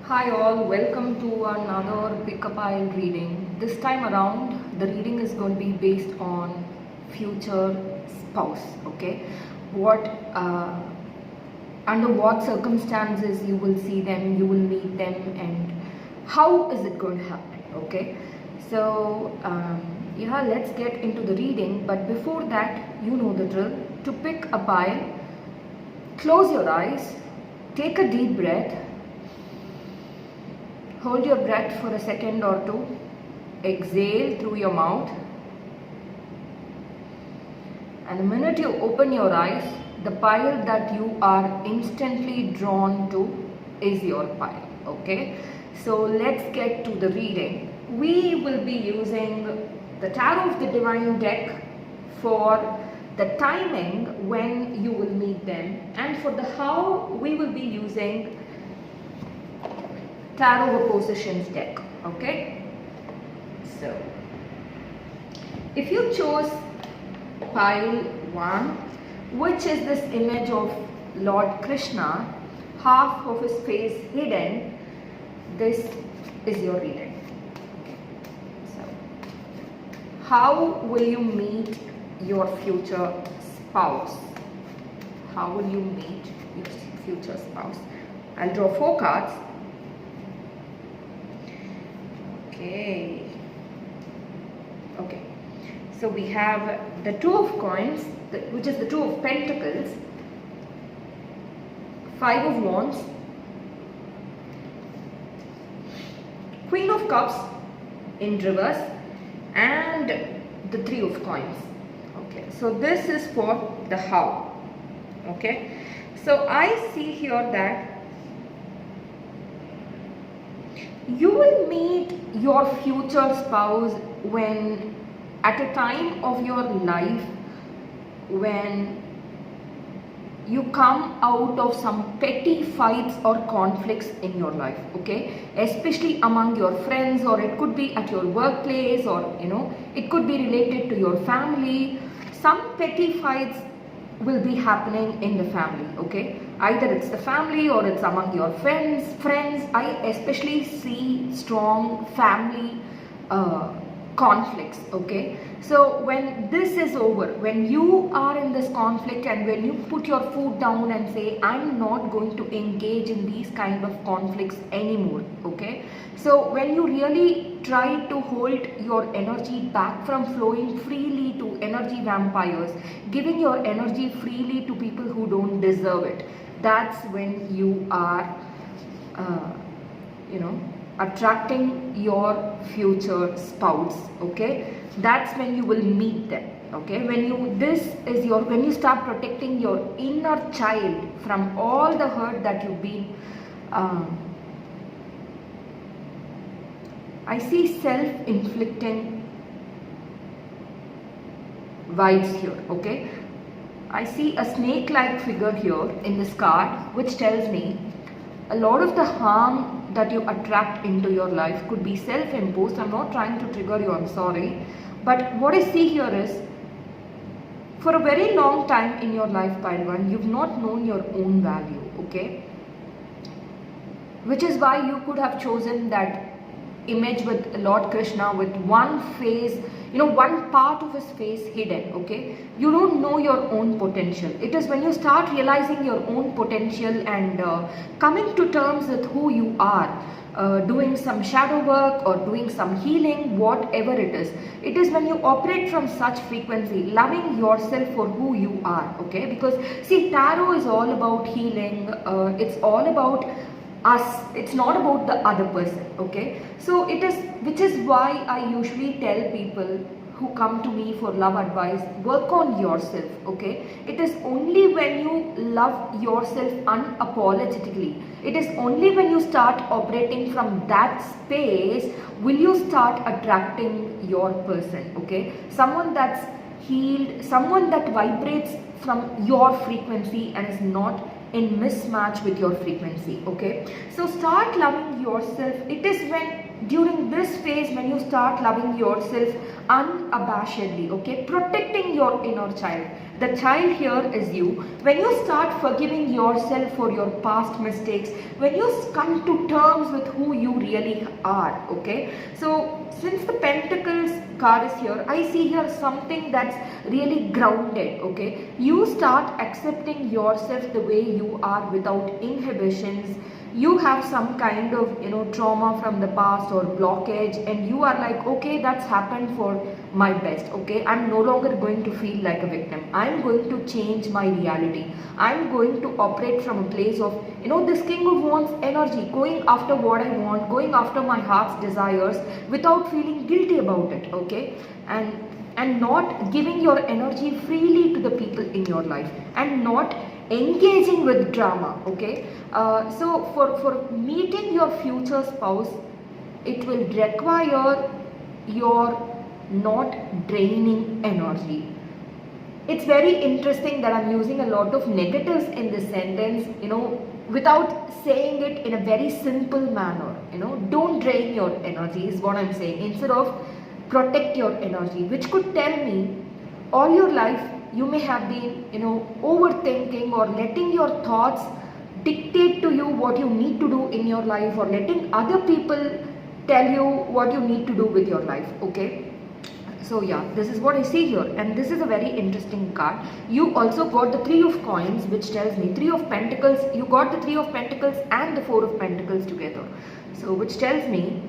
Hi all, welcome to another pickapile reading. This time around, the reading is going to be based on future spouse. Okay, what under what circumstances you will see them, you will meet them, and how is it going to happen? Okay, so yeah, let's get into the reading. But before that, you know the drill. To pick a pile, close your eyes, take a deep breath. Hold your breath for a second or two. Exhale through your mouth. And the minute you open your eyes, the pile that you are instantly drawn to is your pile. Okay? So let's get to the reading. We will be using the Tarot of the Divine deck for the timing when you will meet them, and for the how we will be using Tarot Oppositions deck. Okay, so if you chose pile 1, which is this image of Lord Krishna, half of his face hidden, this is your reading. Okay. So how will you meet your future spouse? How will you meet your future spouse? I'll draw 4 cards. Okay, so we have the Two of Coins, which is the Two of Pentacles, 5 of Wands, Queen of Cups in reverse, and the 3 of Coins. Okay, so this is for the how. Okay, so I see here that you will meet your future spouse when at a time of your life when you come out of some petty fights or conflicts in your life, okay, especially among your friends, or it could be at your workplace, or it could be related to your family. Some petty fights will be happening in the family. Okay, either it's the family or it's among your friends. I especially see strong family conflicts. Okay, so when this is over, when you are in this conflict, and when you put your foot down and say, I'm not going to engage in these kind of conflicts anymore. Okay, so when you really try to hold your energy back from flowing freely to energy vampires, giving your energy freely to people who don't deserve it, that's when you are attracting your future spouse. Okay, that's when you will meet them. Okay, when you start protecting your inner child from all the hurt that you've been I see self-inflicting vibes here. Okay, I see a snake-like figure here in this card, which tells me a lot of the harm that you attract into your life could be self-imposed. I'm not trying to trigger you, I'm sorry. But what I see here is, for a very long time in your life, pile 1, you've not known your own value. Okay, which is why you could have chosen that image with Lord Krishna with one face, one part of his face hidden. Okay, you don't know your own potential. It is when you start realizing your own potential and coming to terms with who you are, doing some shadow work or doing some healing, whatever it is when you operate from such frequency, loving yourself for who you are. Okay, because see, tarot is all about healing. It's all about us, it's not about the other person. Okay, so it is, which is why I usually tell people who come to me for love advice, work on yourself. Okay, it is only when you love yourself unapologetically, it is only when you start operating from that space will you start attracting your person. Okay, someone that's healed, someone that vibrates from your frequency and is not in mismatch with your frequency. Okay, so start loving yourself. It is when, during this phase, when you start loving yourself unabashedly, okay, protecting your inner child, The child here is you. When you start forgiving yourself for your past mistakes, when you come to terms with who you really are, okay? So since the Pentacles card is here, I see here something that's really grounded, okay? You start accepting yourself the way you are without inhibitions. You have some kind of, trauma from the past or blockage, and you are like, okay, that's happened for my best, okay? I'm no longer going to feel like a victim. I'm going to change my reality. I'm going to operate from a place of, this King of Wands energy, going after what I want, going after my heart's desires without feeling guilty about it, okay? And not giving your energy freely to the people in your life, and not engaging with drama, okay? So for meeting your future spouse, it will require your not draining energy. It's very interesting that I'm using a lot of negatives in this sentence, without saying it in a very simple manner. Don't drain your energy is what I'm saying, instead of protect your energy, which could tell me all your life you may have been, overthinking or letting your thoughts dictate to you what you need to do in your life, or letting other people tell you what you need to do with your life, okay? So yeah, this is what I see here, and this is a very interesting card. You also got the Three of Coins, which tells me Three of Pentacles. You got the Three of Pentacles and the Four of Pentacles together. So which tells me,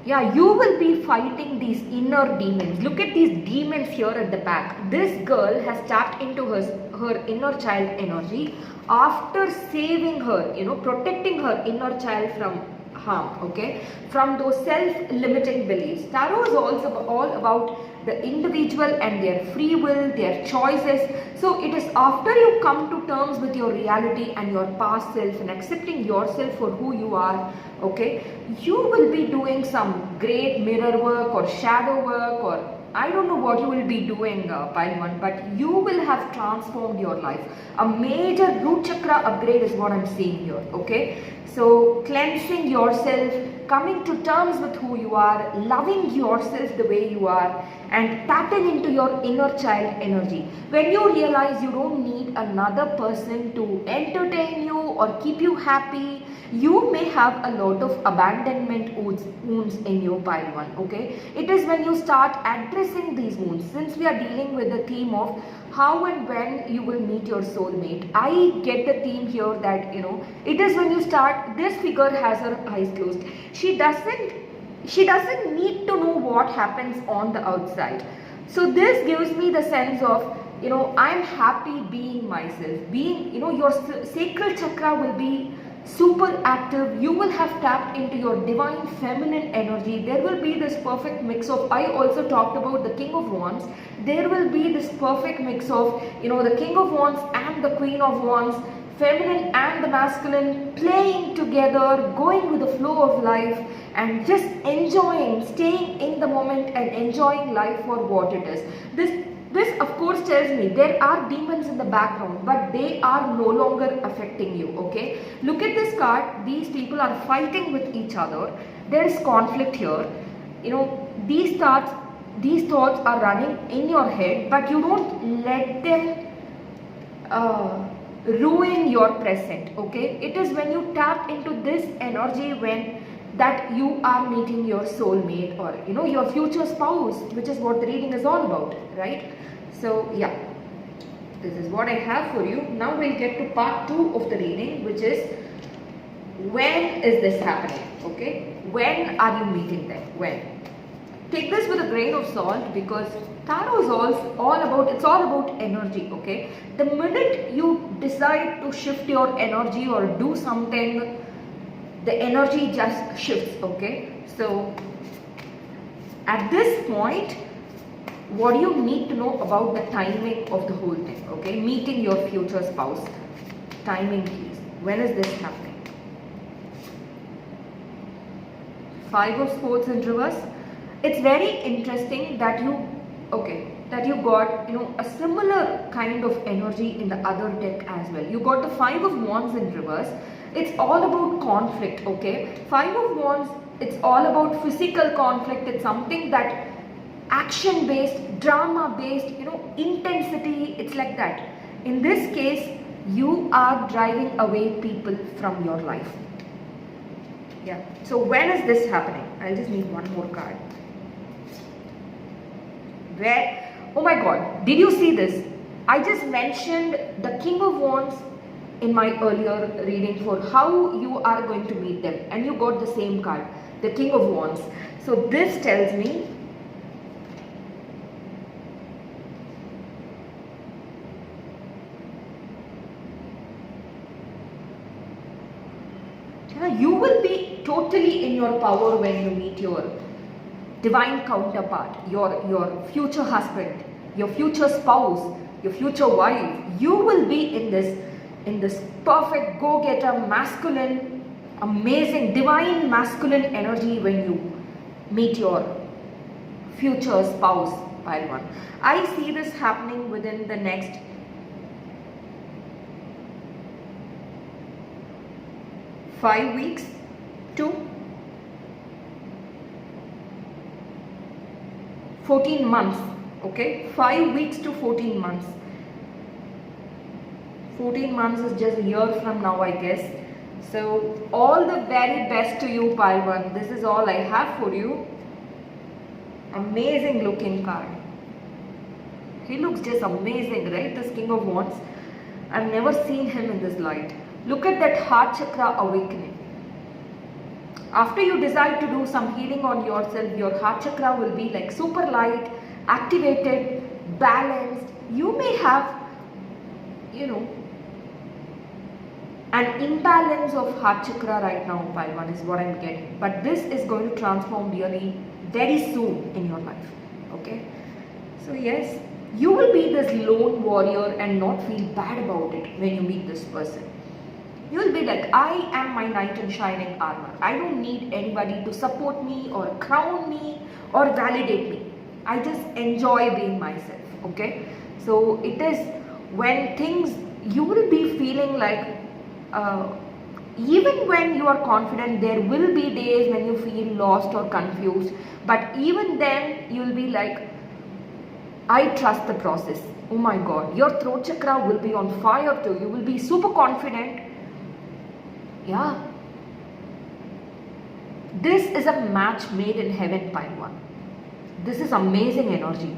yeah, you will be fighting these inner demons. Look at these demons here at the back. This girl has tapped into her inner child energy after saving her, protecting her inner child from harm, okay, from those self-limiting beliefs. Tarot is also all about the individual and their free will, their choices. So it is after you come to terms with your reality and your past self and accepting yourself for who you are, okay, you will be doing some great mirror work or shadow work, or I don't know what you will be doing, Pile 1, but you will have transformed your life. A major root chakra upgrade is what I'm seeing here, okay? So cleansing yourself, coming to terms with who you are, loving yourself the way you are, and tapping into your inner child energy. When you realize you don't need another person to entertain you or keep you happy, you may have a lot of abandonment wounds in your Pile 1, okay? It is when you start addressing these wounds, since we are dealing with the theme of how and when you will meet your soulmate. I get the theme here that, it is when you start, this figure has her eyes closed. She doesn't need to know what happens on the outside. So this gives me the sense of, I'm happy being myself. Being, your sacral chakra will be super active. You will have tapped into your divine feminine energy. There will be this perfect mix of, I also talked about the King of Wands. There will be this perfect mix of, the King of Wands and the Queen of Wands, feminine and the masculine playing together, going with the flow of life, and just enjoying, staying in the moment and enjoying life for what it is. This of course tells me there are demons in the background, but they are no longer affecting you, okay? Look at this card. These people are fighting with each other. There is conflict here. These thoughts are running in your head, but you don't let them ruin your present, okay? It is when you tap into this energy that you are meeting your soulmate, or your future spouse, which is what the reading is all about, right? So yeah, this is what I have for you. Now we'll get to part 2 of the reading, which is, when is this happening, okay? When are you meeting them? When? Take this with a grain of salt, because tarot is all about energy, okay? The minute you decide to shift your energy or do something, the energy just shifts, okay? So at this point, what do you need to know about the timing of the whole thing, okay? Meeting your future spouse. Timing, please. When is this happening? 5 of Swords in reverse. It's very interesting that you got, a similar kind of energy in the other deck as well. You got the 5 of Wands in reverse. It's all about conflict, okay? 5 of Wands, it's all about physical conflict. It's something that action based, drama based, intensity. It's like that. In this case, you are driving away people from your life. Yeah. So when is this happening? I'll just need one more card. Oh my God, did you see this? I just mentioned the King of Wands in my earlier reading for how you are going to meet them, and you got the same card, the King of Wands. So this tells me you will be totally in your power when you meet your divine counterpart, your future husband, your future spouse, your future wife. You will be in this perfect go-getter, masculine, amazing, divine masculine energy when you meet your future spouse, pile 1. I see this happening within the next 5 weeks to 14 months. Okay, 5 weeks to 14 months. 14 months is just a year from now, I guess. So all the very best to you, pile 1. This is all I have for you. Amazing looking card. He looks just amazing, right? This King of Wands. I've never seen him in this light. Look at that heart chakra awakening. After you decide to do some healing on yourself, your heart chakra will be like super light, activated, balanced. You may have, an imbalance of heart chakra right now, pile 1, is what I'm getting. But this is going to transform really very soon in your life. Okay? So yes, you will be this lone warrior and not feel bad about it when you meet this person. You will be like, I am my knight in shining armor. I don't need anybody to support me or crown me or validate me. I just enjoy being myself. Okay? So it is when things, you will be feeling like, even when you are confident, there will be days when you feel lost or confused. But even then, you will be like, I trust the process. Oh my God, your throat chakra will be on fire too. You will be super confident. Yeah. This is a match made in heaven, pile 1. This is amazing energy.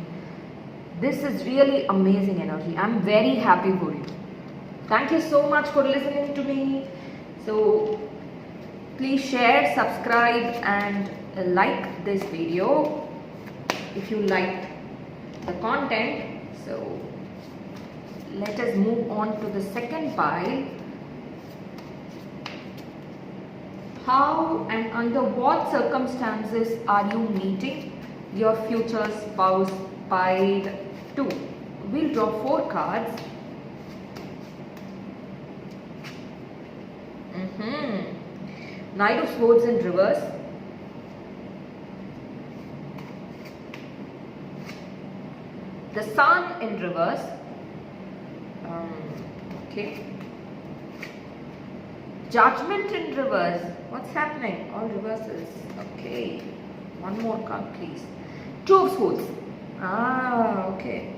This is really amazing energy. I'm very happy for you. Thank you so much for listening to me. So please share, subscribe and like this video if you liked the content. So let us move on to the second pile. How and under what circumstances are you meeting your future spouse, pile 2? We'll draw 4 cards. Knight of Swords in reverse. The Sun in reverse. Okay. Judgment in reverse. What's happening? All reverses. Okay. One more card, please. 2 of Swords. Okay.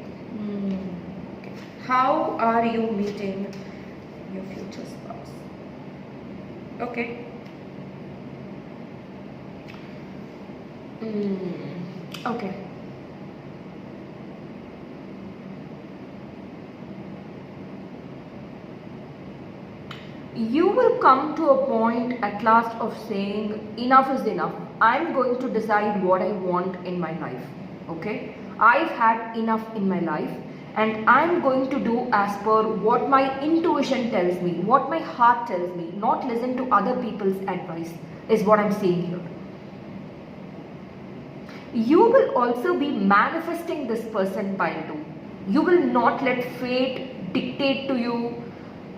Okay. How are you meeting your future spouse? Okay. Okay. You will come to a point at last of saying enough is enough. I'm going to decide what I want in my life. Okay? I've had enough in my life and I'm going to do as per what my intuition tells me, what my heart tells me, not listen to other people's advice, is what I'm saying here. You will also be manifesting this person, pile 2. You will not let fate dictate to you,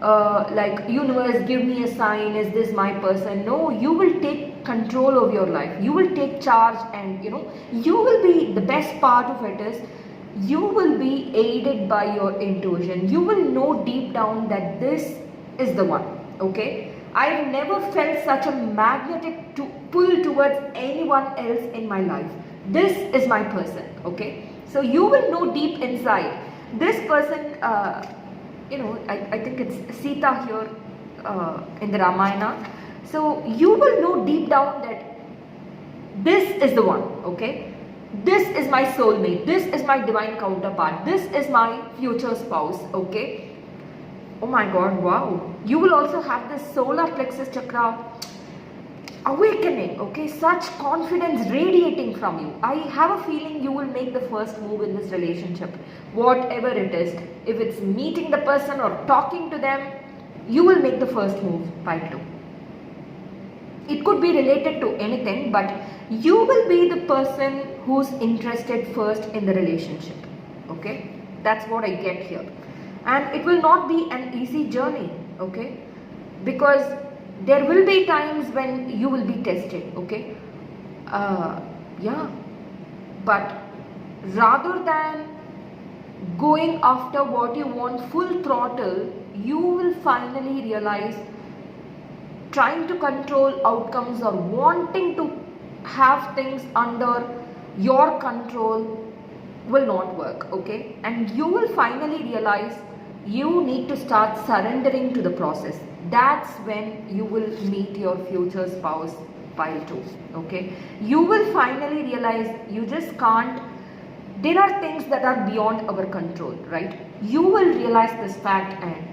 like universe give me a sign, is this my person? No, you will take control of your life. You will take charge and you will be, the best part of it is, you will be aided by your intuition. You will know deep down that this is the one. Okay? I've never felt such a magnetic pull towards anyone else in my life. This is my person, okay? So you will know deep inside. This person, I think it's Sita here in the Ramayana. So you will know deep down that this is the one, okay? This is my soulmate. This is my divine counterpart. This is my future spouse, okay? Oh my God, wow. You will also have this solar plexus chakra awakening, okay? Such confidence radiating from you. I have a feeling you will make the first move in this relationship, whatever it is. If it's meeting the person or talking to them, you will make the first move, pile 2. It could be related to anything, but you will be the person who's interested first in the relationship, okay? That's what I get here. And it will not be an easy journey, okay? Because there will be times when you will be tested, okay? But rather than going after what you want full throttle, you will finally realize trying to control outcomes or wanting to have things under your control will not work, okay? And you will finally realize you need to start surrendering to the process. That's when you will meet your future spouse, pile 2, okay? You will finally realize you just can't. There are things that are beyond our control, right? You will realize this fact and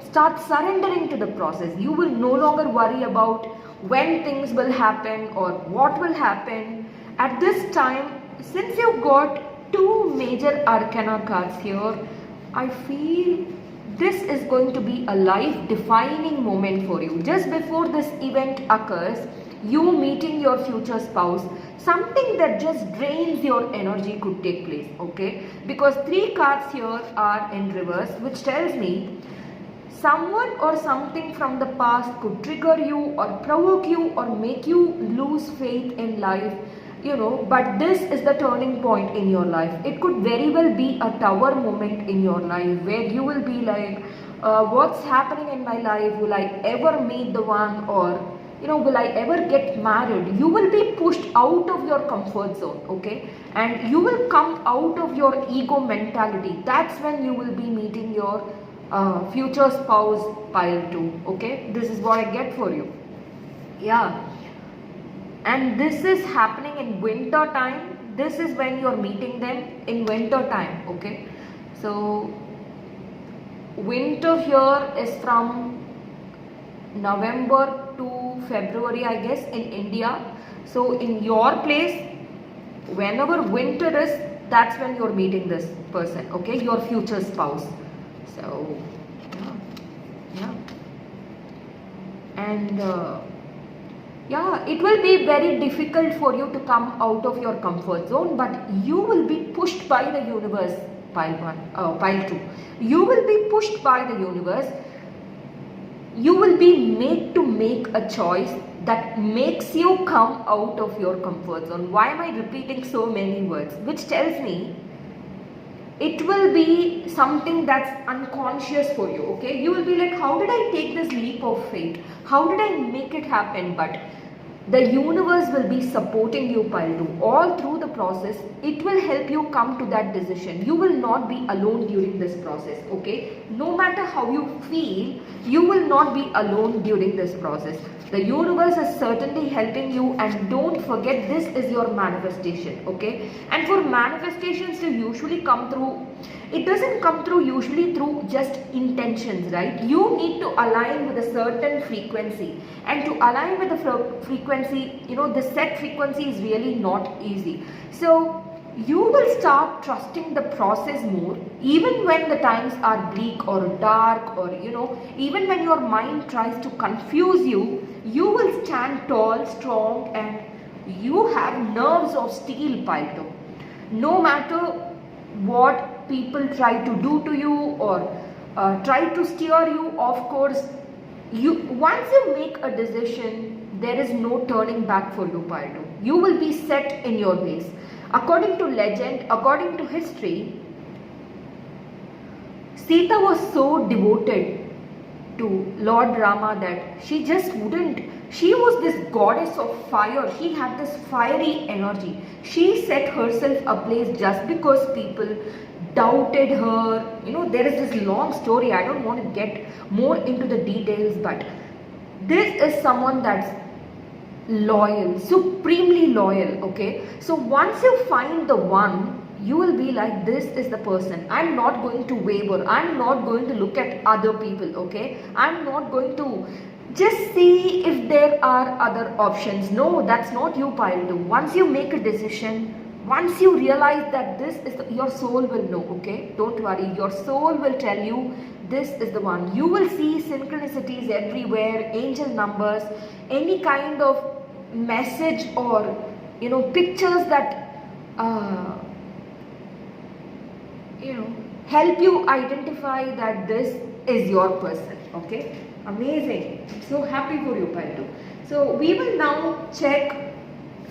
start surrendering to the process. You will no longer worry about when things will happen or what will happen. At this time, since you've got 2 major arcana cards here, I feel this is going to be a life-defining moment for you. Just before this event occurs, you meeting your future spouse, something that just drains your energy could take place, okay? Because 3 cards here are in reverse, which tells me someone or something from the past could trigger you or provoke you or make you lose faith in life, but this is the turning point in your life. It could very well be a tower moment in your life where you will be like, what's happening in my life? Will I ever meet the one? Or, will I ever get married? You will be pushed out of your comfort zone, okay? And you will come out of your ego mentality. That's when you will be meeting your future spouse, pile 2, okay? This is what I get for you. Yeah. And this is happening in winter time. This is when you're meeting them in winter time, okay? So winter here is from November to February, I guess, in India. So in your place, whenever winter is, that's when you're meeting this person, okay? Your future spouse. So yeah. And it will be very difficult for you to come out of your comfort zone, but you will be pushed by the universe, pile 2. You will be pushed by the universe. You will be made to make a choice that makes you come out of your comfort zone. Why am I repeating so many words? Which tells me it will be something that's unconscious for you, okay? You will be like, how did I take this leap of faith? How did I make it happen? But the universe will be supporting you, pile 2. All through the process, it will help you come to that decision. You will not be alone during this process, okay? No matter how you feel, you will not be alone during this process. The universe is certainly helping you, and don't forget, this is your manifestation, okay? And for manifestations to usually come through, it doesn't come through usually through just intentions, right? You need to align with a certain frequency, and to align with the frequency, the set frequency is really not easy. So you will start trusting the process more, even when the times are bleak or dark, or even when your mind tries to confuse you, you will stand tall, strong, and you have nerves of steel, pile 2. No matter what people try to do to you or try to steer you off course, once you make a decision, there is no turning back for you, pile 2. You will be set in your ways. According to legend, according to history, Sita was so devoted to Lord Rama that she just wouldn't She was this goddess of fire. She had this fiery energy. She set herself ablaze just because people doubted her. You know, there is this long story. I don't want to get more into the details, but this is someone that's loyal, supremely loyal. Okay, so once you find the one, you will be like, this is the person. I'm not going to waver. I'm not going to look at other people. Okay, I'm not going to just see if there are other options. No, that's not you, pile 2. Once you make a decision, once you realize that this is your soul will know. Okay, don't worry, your soul will tell you this is the one. You will see synchronicities everywhere, angel numbers, any kind of message or pictures that help you identify that this is your person. Okay, amazing. I'm so happy for you, pile 2. So we will now check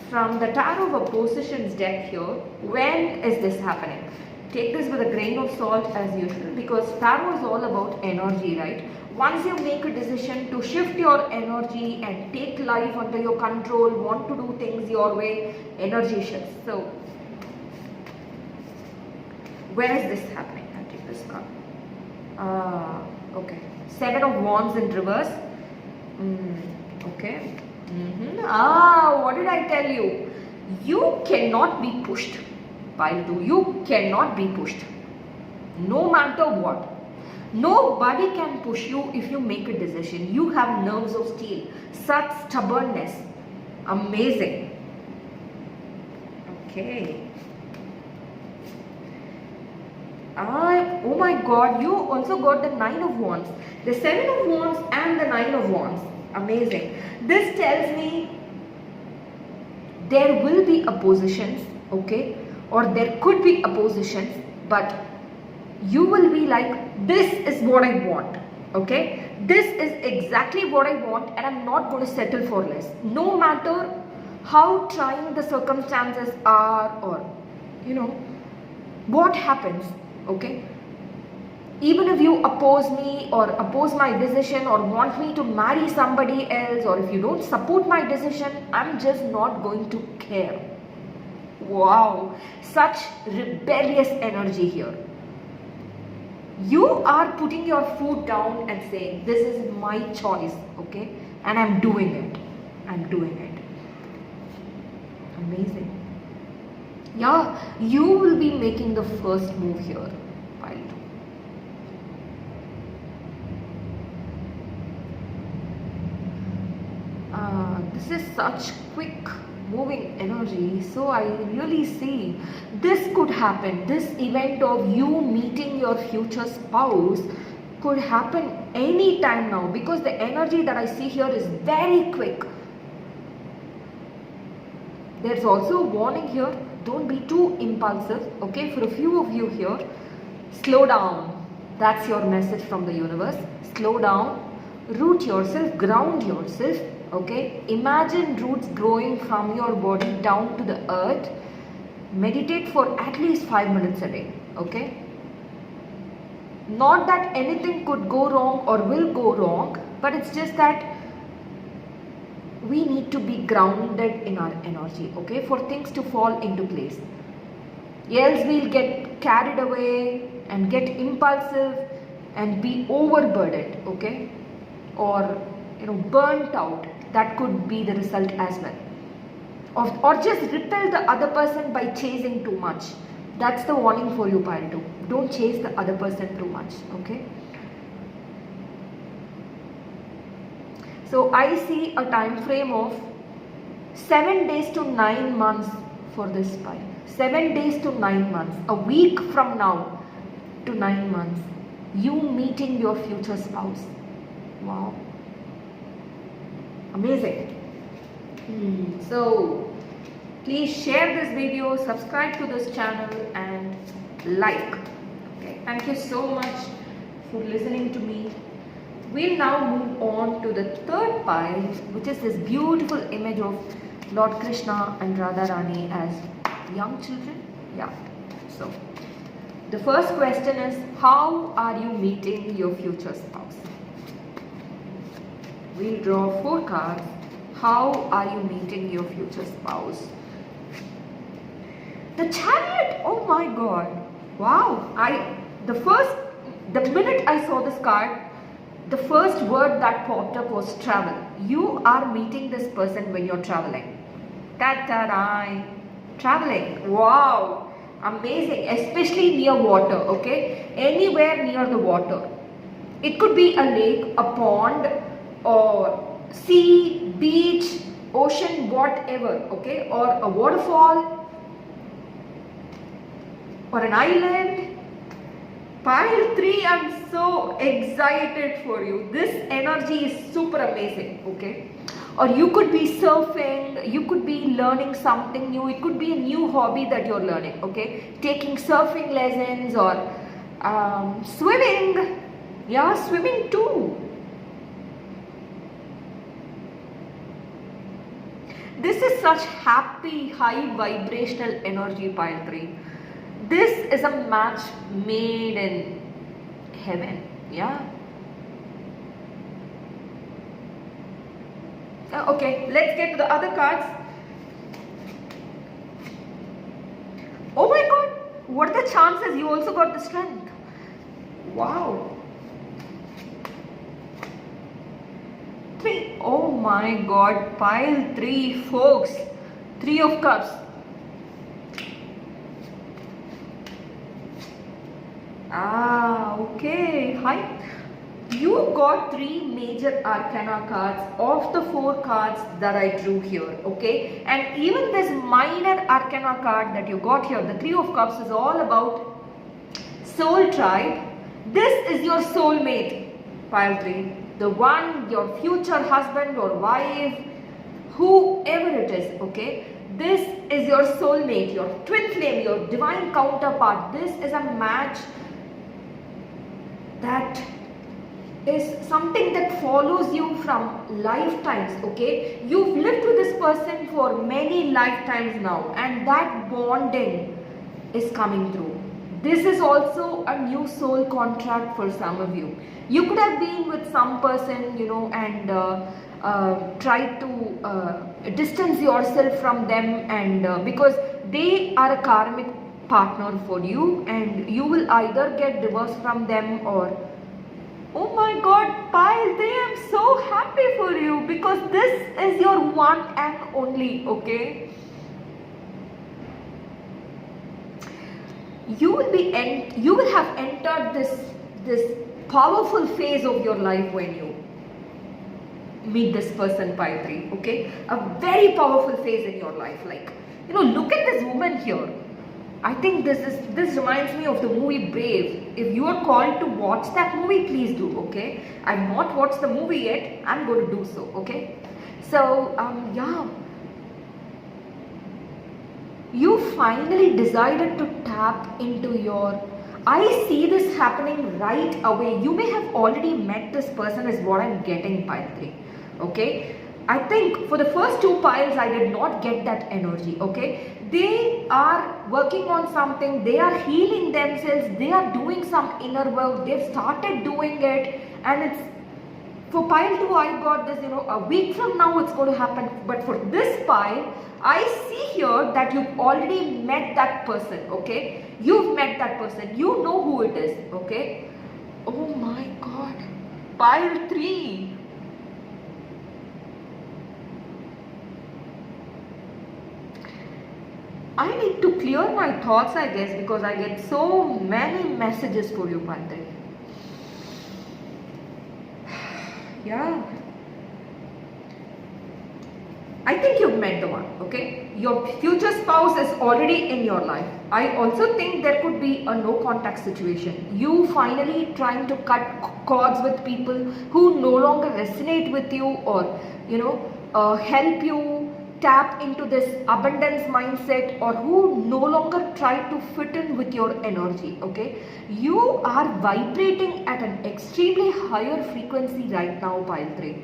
from the Tarot of Oppositions deck here, when is this happening? Take this with a grain of salt as usual, because Tarot is all about energy, right? Once you make a decision to shift your energy and take life under your control, want to do things your way, energy shifts. So where is this happening? I'll take this card. Okay. 7 of Wands in reverse. Okay. What did I tell you? You cannot be pushed. Pile 2. You cannot be pushed. No matter what. Nobody can push you if you make a decision. You have nerves of steel. Such stubbornness. Amazing. Okay. Oh my God, you also got the 9 of Wands. The 7 of Wands and the 9 of Wands. Amazing. This tells me there will be oppositions, okay? Or there could be oppositions, but you will be like, this is what I want, okay? This is exactly what I want, and I'm not going to settle for less. No matter how trying the circumstances are, or what happens, okay? Even if you oppose me or oppose my decision or want me to marry somebody else, or if you don't support my decision, I'm just not going to care. Wow, such rebellious energy here. You are putting your foot down and saying, this is my choice, okay? And I'm doing it. I'm doing it. Amazing. Yeah, you will be making the first move here, pile 2. This is such quick moving energy, so I really see this could happen. This event of you meeting your future spouse could happen any time now, because the energy that I see here is very quick. There's also a warning here, don't be too impulsive, okay? For a few of you here, slow down. That's your message from the universe. Slow down, root yourself, ground yourself. Okay, imagine roots growing from your body down to the earth. Meditate for at least 5 minutes a day. Okay, not that anything could go wrong or will go wrong, but it's just that we need to be grounded in our energy, okay, for things to fall into place. Else we'll get carried away and get impulsive and be overburdened, okay, or burnt out. That could be the result as well. Or just repel the other person by chasing too much. That's the warning for you, pile 2. Don't chase the other person too much, okay? So I see a time frame of 7 days to 9 months for this pile. 7 days to 9 months. A week from now to 9 months. You meeting your future spouse. Wow. Amazing. So please share this video, subscribe to this channel and like. Okay, thank you so much for listening to me. We'll now move on to the third pile, which is this beautiful image of Lord Krishna and Radharani as young children. Yeah. So the first question is, how are you meeting your future spouse? We'll draw 4 cards How are you meeting your future spouse? The Chariot. Oh my God. Wow. The minute I saw this card, the first word that popped up was travel. You are meeting this person when you're traveling. Ta-da-da. Traveling. Wow. Amazing. Especially near water. Okay. Anywhere near the water. It could be a lake, a pond, or sea, beach, ocean, whatever. Okay. Or a waterfall. Or an island. Pile 3, I'm so excited for you. This energy is super amazing, okay? Or you could be surfing, you could be learning something new. It could be a new hobby that you're learning, okay? Taking surfing lessons or swimming. Yeah, swimming too. This is such happy, high vibrational energy, Pile 3. This is a match made in heaven, yeah. Okay, let's get to the other cards. Oh my God, what are the chances you also got the strength? Wow. 3. Oh my God, Pile 3, folks. 3 of Cups. Okay. Hi. You got 3 major arcana cards of the 4 cards that I drew here, okay? And even this minor arcana card that you got here, the 3 of Cups, is all about soul tribe. This is your soulmate, Pile 3. The one, your future husband or wife, whoever it is, okay? This is your soulmate, your twin flame, your divine counterpart. This is a match that is something that follows you from lifetimes, okay? You've lived with this person for many lifetimes now, and that bonding is coming through. This is also a new soul contract for some of you. You could have been with some person, you know, and tried to distance yourself from them, and because they are a karmic partner for you, and you will either get divorced from them or, oh my God, Pile 3, I'm so happy for you because this is your one and only, okay? You will have entered this powerful phase of your life when you meet this person, Pile 3, okay? A very powerful phase in your life. Like, you know, look at this woman here. I think this reminds me of the movie Brave. If you are called to watch that movie, please do, okay? I've not watched the movie yet. I'm going to do so, okay? So, yeah. You finally decided to tap into your... I see this happening right away. You may have already met this person is what I'm getting, Pile 3, okay? I think for the first 2 piles, I did not get that energy, okay? They are working on something, they are healing themselves, they are doing some inner work, they've started doing it, and it's, for pile 2, I got this, you know, a week from now it's going to happen, but for this pile, I see here that you've already met that person, okay? You've met that person, you know who it is, okay? Oh my God, pile 3. I need to clear my thoughts, I guess, because I get so many messages for you, Pile 3. Yeah. I think you've met the one, okay? Your future spouse is already in your life. I also think there could be a no contact situation. You finally trying to cut cords with people who no longer resonate with you, or, you know, help you tap into this abundance mindset, or who no longer try to fit in with your energy, okay? You are vibrating at an extremely higher frequency right now, Pile 3.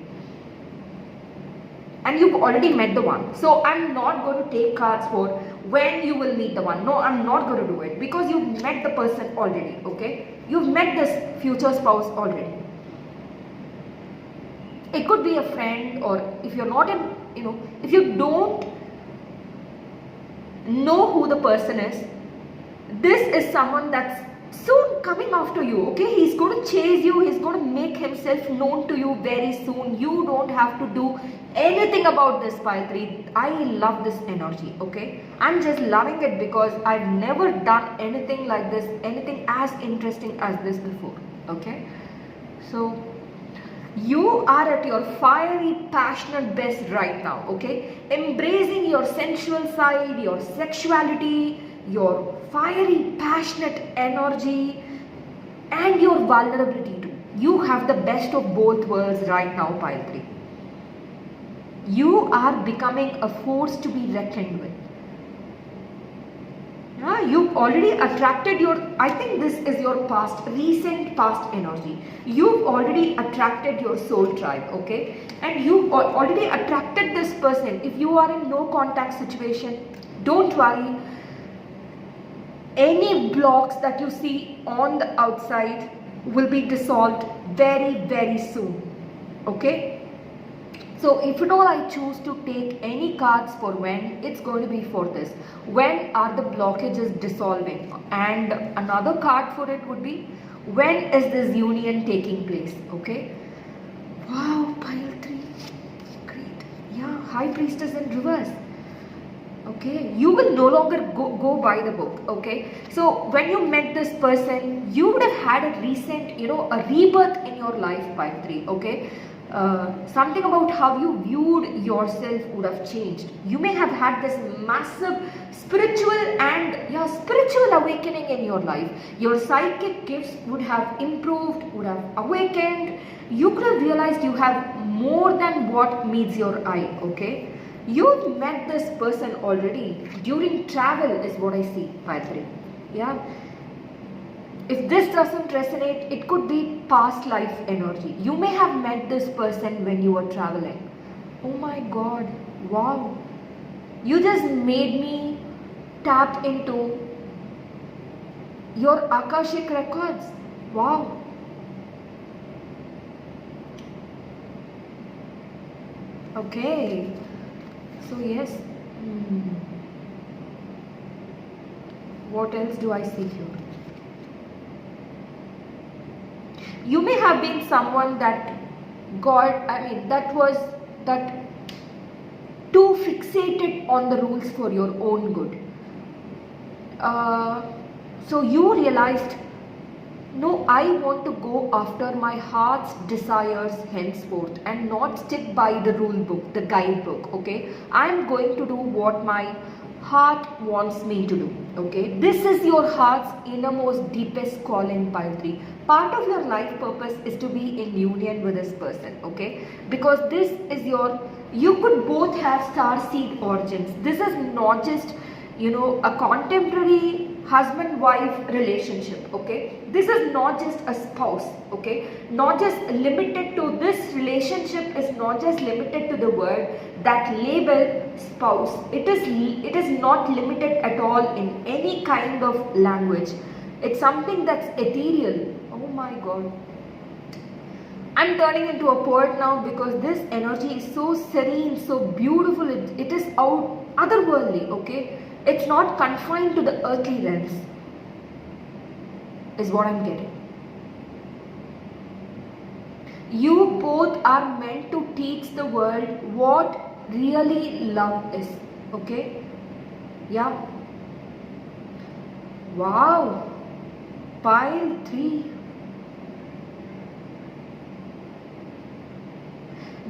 And you've already met the one. So I'm not going to take cards for when you will meet the one. No, I'm not going to do it, because you've met the person already, okay? You've met this future spouse already. It could be a friend, or if you're not in, if you don't know who the person is, this is someone that's soon coming after you, okay? He's going to chase you, he's going to make himself known to you very soon. You don't have to do anything about this, pile 3. I love this energy, okay? I'm just loving it because I've never done anything like this, anything as interesting as this before, okay? So you are at your fiery, passionate best right now, okay? Embracing your sensual side, your sexuality, your fiery, passionate energy, and your vulnerability too. You have the best of both worlds right now, pile 3. You are becoming a force to be reckoned with. Yeah, you've already attracted your, I think this is your past, recent past energy. You've already attracted your soul tribe, okay? And you've already attracted this person. If you are in no contact situation, don't worry. Any blocks that you see on the outside will be dissolved very, very soon, okay? So if at all I choose to take any cards for when, it's going to be for this. When are the blockages dissolving? And another card for it would be, when is this union taking place? Okay. Wow, pile 3. Great. Yeah, High Priestess in reverse. Okay, you will no longer go by the book, okay? So when you met this person, you would have had a recent, a rebirth in your life, pile 3, okay? Something about how you viewed yourself would have changed. You may have had this massive spiritual awakening in your life. Your psychic gifts would have improved, would have awakened. You could have realized you have more than what meets your eye, okay? You've met this person already during travel is what I see, pile 3. Yeah. If this doesn't resonate, it could be past life energy. You may have met this person when you were traveling. Oh my God, wow. You just made me tap into your Akashic records. Wow. Okay. So yes. What else do I see here? You may have been someone that that too fixated on the rules for your own good. So you realized, no, I want to go after my heart's desires henceforth and not stick by the rule book, the guidebook, okay? I'm going to do what my heart wants me to do, okay? This is your heart's innermost, deepest calling, pile 3. Part of your life purpose is to be in union with this person, okay? Because this is you could both have star seed origins. This is not just, a contemporary husband-wife relationship, okay? This is not just a spouse, okay? Not just limited to this relationship is not just limited to the word, that label spouse. It is not limited at all in any kind of language. It's something that's ethereal. Oh my God. I'm turning into a poet now because this energy is so serene, so beautiful. It is otherworldly, okay? It's not confined to the earthly realms, is what I'm getting. You both are meant to teach the world what really love is, okay? Yeah. Wow. Pile 3.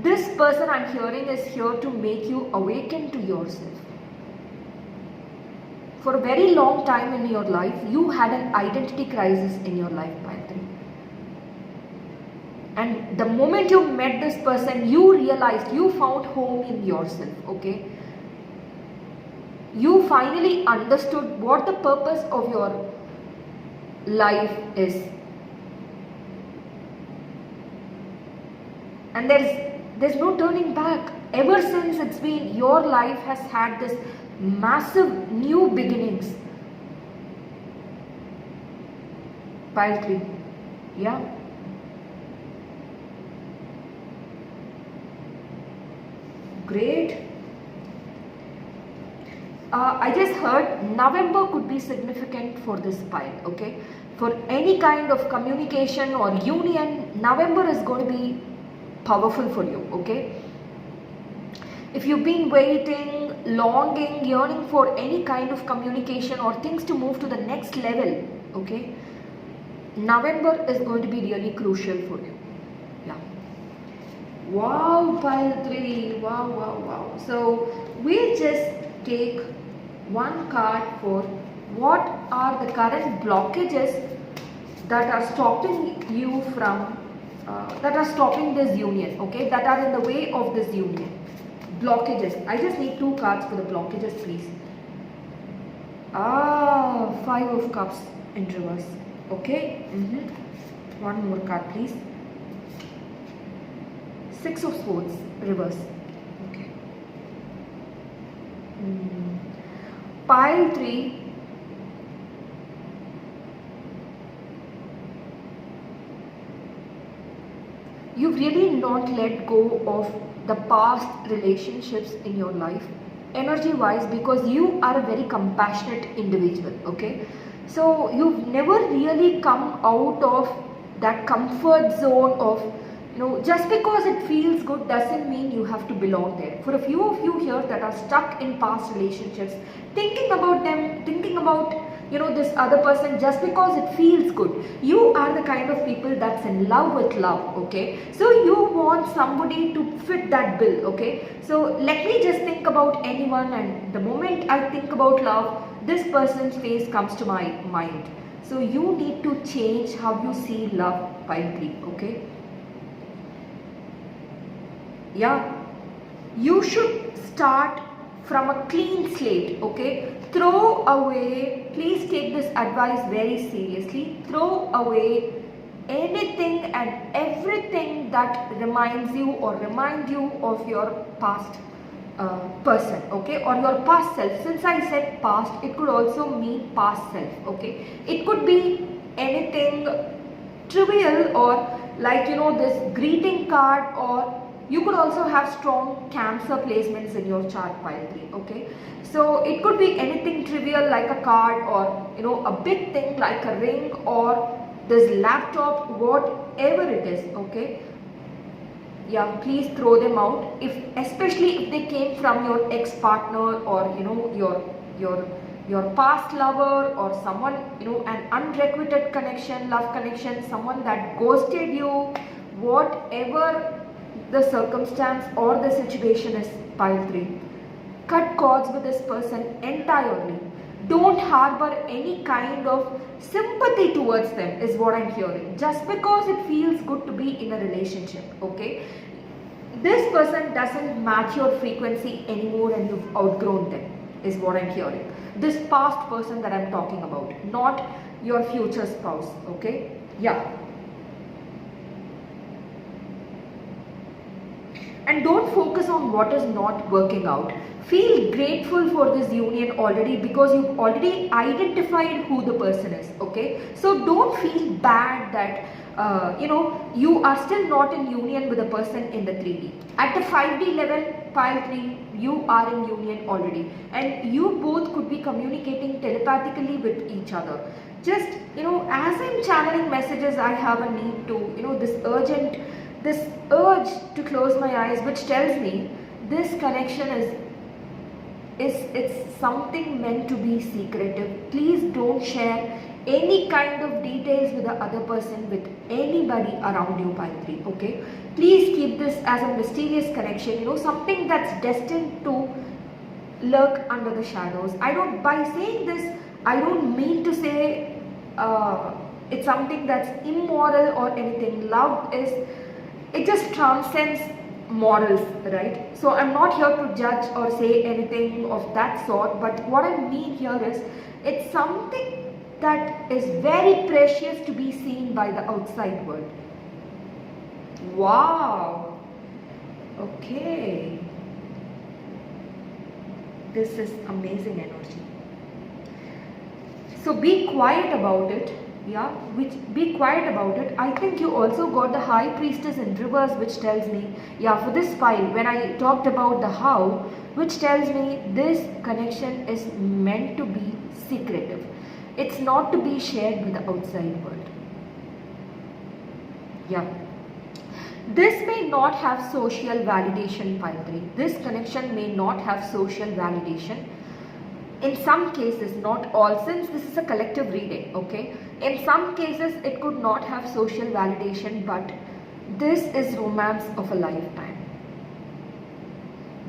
This person I'm hearing is here to make you awaken to yourself. For a very long time in your life, you had an identity crisis in your life, pile 3. And the moment you met this person, you realized you found home in yourself, okay? You finally understood what the purpose of your life is. And there's no turning back. Ever since it's been, your life has had this massive new beginnings. Pile 3. Yeah. Great. I just heard November could be significant for this pile, okay? For any kind of communication or union, November is going to be powerful for you, okay? If you've been waiting, longing, yearning for any kind of communication or things to move to the next level, okay? November is going to be really crucial for you. Yeah. Wow, pile 3. Wow, wow, wow. So we'll just take one card for what are the current blockages that are stopping you from, that are stopping this union, okay? That are in the way of this union. Blockages. I just need 2 cards for the blockages, please. 5 of cups in reverse. Okay. One more card, please. 6 of swords, reverse. Okay. Pile 3. You've really not let go of the past relationships in your life, energy wise, because you are a very compassionate individual, okay? So you've never really come out of that comfort zone of, just because it feels good doesn't mean you have to belong there. For a few of you here that are stuck in past relationships, thinking about them, thinking about this other person just because it feels good. You are the kind of people that's in love with love, okay? So you want somebody to fit that bill, okay? So let me just think about anyone, and the moment I think about love, this person's face comes to my mind. So you need to change how you see love, pile 3, okay? Yeah, you should start from a clean slate, okay? Throw away, please take this advice very seriously, throw away anything and everything that reminds you or remind you of your past person, okay, or your past self. Since I said past, it could also mean past self, okay? It could be anything trivial, or like this greeting card, or you could also have strong Cancer placements in your chart, pile 3, okay? So it could be anything trivial like a card, or a big thing like a ring, or this laptop, whatever it is, okay? Yeah, please throw them out, especially if they came from your ex-partner, or your past lover, or someone, an unrequited connection, love connection, someone that ghosted you, whatever the circumstance or the situation is, pile 3. Cut cords with this person entirely. Don't harbor any kind of sympathy towards them, is what I'm hearing. Just because it feels good to be in a relationship, okay? This person doesn't match your frequency anymore and you've outgrown them, is what I'm hearing. This past person that I'm talking about, not your future spouse, okay? Yeah. And don't focus on what is not working out. Feel grateful for this union already, because you've already identified who the person is, okay? So don't feel bad that you are still not in union with a person in the 3D. At the 5D level, pile 3, you are in union already, and you both could be communicating telepathically with each other. Just as I'm channeling messages, I have a need to this urge to close my eyes, which tells me this connection it's something meant to be secretive. Please don't share any kind of details with the other person, with anybody around you, pile 3, okay? Please keep this as a mysterious connection, something that's destined to lurk under the shadows. By saying this, I don't mean to say it's something that's immoral or anything. Love it just transcends morals, right? So I'm not here to judge or say anything of that sort, but what I mean here is it's something that is very precious to be seen by the outside world. Wow. Okay. This is amazing energy. So be quiet about it. Yeah, which be quiet about it. I think you also got the High Priestess in reverse, which tells me, yeah, for this pile, when I talked about the how, which tells me this connection is meant to be secretive. It's not to be shared with the outside world. Yeah. This may not have social validation, pile 3. This connection may not have social validation. In some cases, not all, since this is a collective reading, okay? In some cases, it could not have social validation, but this is romance of a lifetime.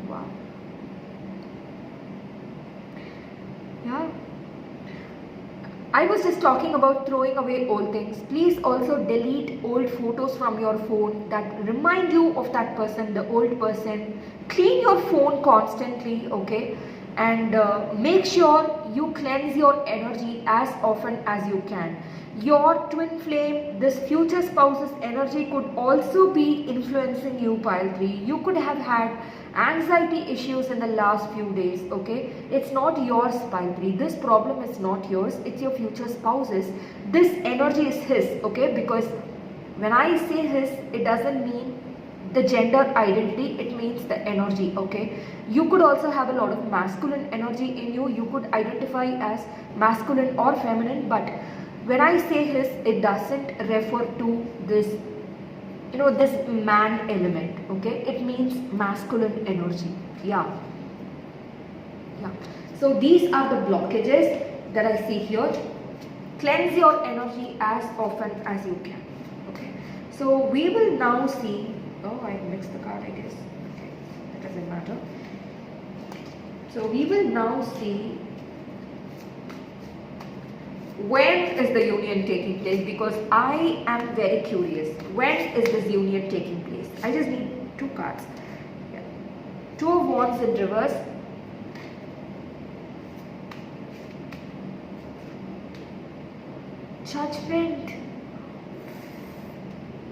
Wow. Yeah. I was just talking about throwing away old things. Please also delete old photos from your phone that remind you of that person, the old person. Clean your phone constantly, okay? And make sure you cleanse your energy as often as you can. Your twin flame, this future spouse's energy could also be influencing you, pile 3. You could have had anxiety issues in the last few days, okay? It's not yours, pile 3. This problem is not yours, it's your future spouse's. This energy is his, okay? Because when I say his, it doesn't mean the gender identity, it means the energy, okay? You could also have a lot of masculine energy in you. You could identify as masculine or feminine, but when I say his, it doesn't refer to this, you know, this man element, okay? It means masculine energy. Yeah. So these are the blockages that I see here. Cleanse your energy as often as you can, okay? So we will now see, oh, I mixed the card, I guess. Okay, it doesn't matter. So we will now see when is the union taking place, because I am very curious. When is this union taking place? I just need 2 cards. Yeah. 2 of Wands in reverse. Judgment.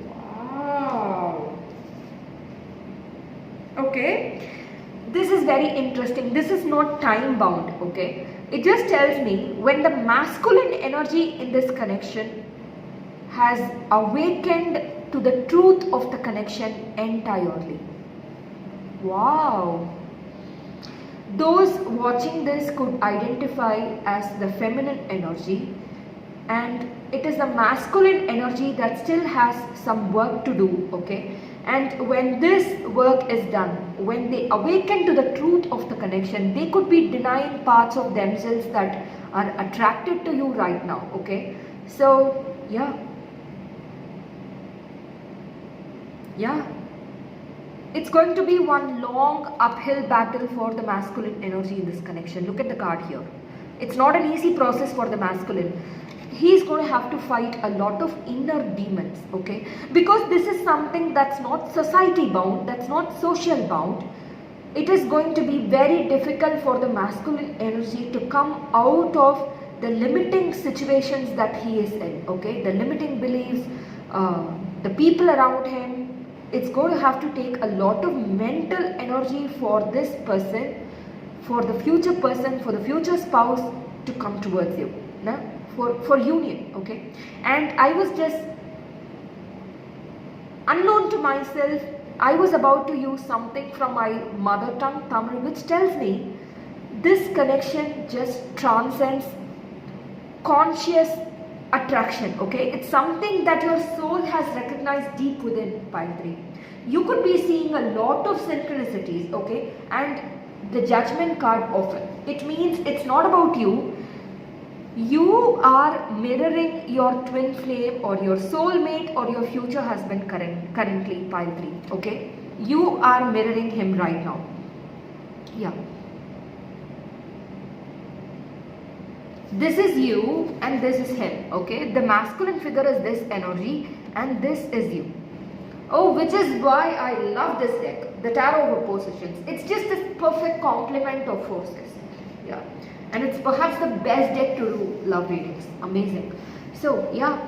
Wow. Okay. This is very interesting. This is not time bound, okay? It just tells me when the masculine energy in this connection has awakened to the truth of the connection entirely. Wow. Those watching this could identify as the feminine energy, and it is the masculine energy that still has some work to do, okay? And when this work is done, when they awaken to the truth of the connection, they could be denying parts of themselves that are attracted to you right now, okay? So, yeah. It's going to be one long uphill battle for the masculine energy in this connection. Look at the card here. It's not an easy process for the masculine. He's going to have to fight a lot of inner demons, okay? Because this is something that's not society bound, that's not social bound. It is going to be very difficult for the masculine energy to come out of the limiting situations that he is in, okay? The limiting beliefs, the people around him. It's going to have to take a lot of mental energy for this person, for the future person, for the future spouse to come towards you, no? For union, okay? And I was just, unknown to myself, I was about to use something from my mother tongue, Tamil, which tells me this connection just transcends conscious attraction, okay? It's something that your soul has recognized deep within, pile 3. You could be seeing a lot of synchronicities, okay? And the judgment card often. It means it's not about you. You are mirroring your twin flame or your soulmate or your future husband currently, pile 3, okay? You are mirroring him right now. Yeah. This is you and this is him, okay? The masculine figure is this energy and this is you. Oh, which is why I love this deck, the Tarot of Oppositions. It's just this perfect complement of forces. Yeah. And it's perhaps the best deck to do love readings. Amazing. So, yeah.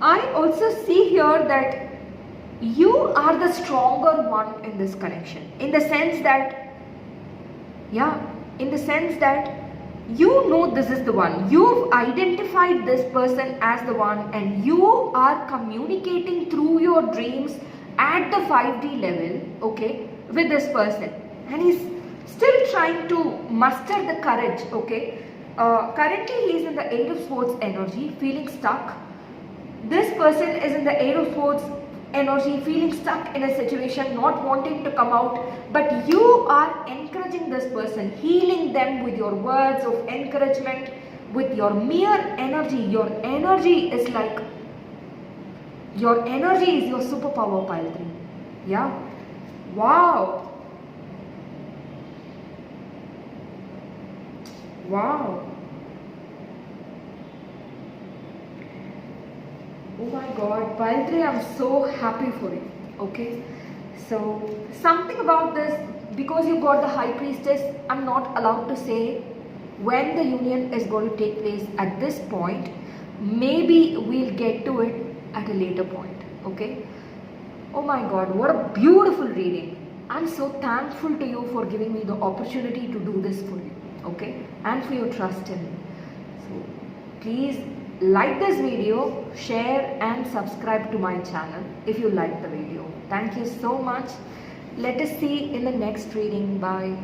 I also see here that you are the stronger one in this connection. In the sense that, yeah, in the sense that You know this is the one. You've identified this person as the one, and you are communicating through your dreams at the 5D level, okay, with this person. And he's still trying to muster the courage, okay. Currently he is in the 8 of Swords energy, feeling stuck. This person is in the 8 of Swords energy, feeling stuck in a situation, not wanting to come out, but you are encouraging this person, healing them with your words of encouragement, with your mere energy. Your energy is like, your energy is your superpower, pile 3. Yeah. Wow. Wow. Oh my God, pile 3, I'm so happy for you. Okay. So something about this, because you got the High Priestess, I'm not allowed to say when the union is going to take place at this point. Maybe we'll get to it at a later point. Okay. Oh my God, what a beautiful reading. I'm so thankful to you for giving me the opportunity to do this for you. Okay. And for your trust in me. So please like this video, share and subscribe to my channel if you like the video. Thank you so much. Let us see in the next reading. Bye.